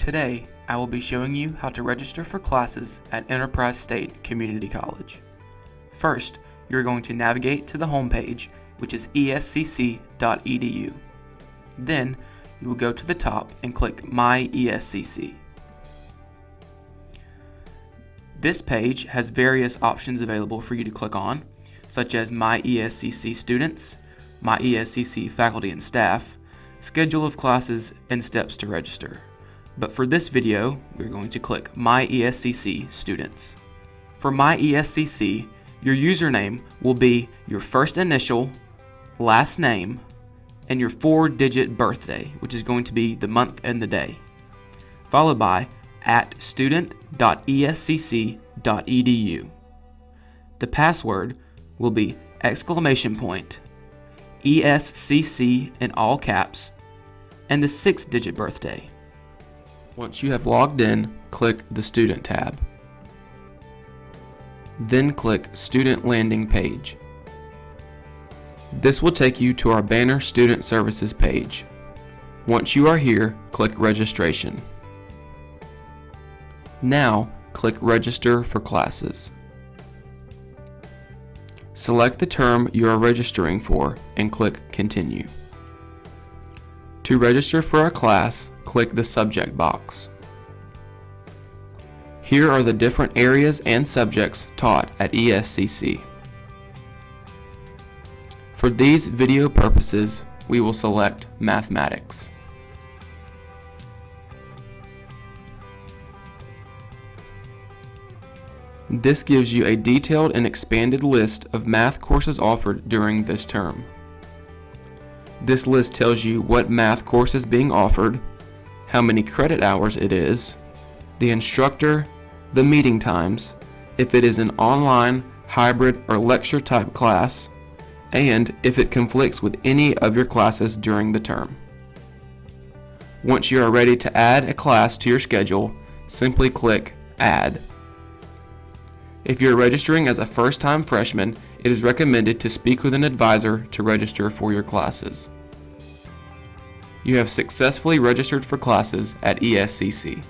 Today, I will be showing you how to register for classes at Enterprise State Community College. First, you're going to navigate to the home page, which is escc.edu. Then, you will go to the top and click My ESCC. This page has various options available for you to click on, such as My ESCC Students, My ESCC Faculty and Staff, Schedule of Classes, and Steps to Register. But for this video, we're going to click My ESCC Students. For My ESCC, your username will be your first initial, last name, and your 4-digit birthday, which is going to be the month and the day, followed by @student.escc.edu. The password will be !ESCC in all caps, and the 6-digit birthday. Once you have logged in, click the Student tab. Then click Student Landing Page. This will take you to our Banner Student Services page. Once you are here, click Registration. Now, click Register for Classes. Select the term you are registering for and click Continue. To register for a class, click the subject box. Here are the different areas and subjects taught at ESCC. For these video purposes, we will select Mathematics. This gives you a detailed and expanded list of math courses offered during this term. This list tells you what math course is being offered, how many credit hours it is, the instructor, the meeting times, if it is an online, hybrid, or lecture type class, and if it conflicts with any of your classes during the term. Once you are ready to add a class to your schedule, simply click Add. If you're registering as a first-time freshman, it is recommended to speak with an advisor to register for your classes. You have successfully registered for classes at ESCC.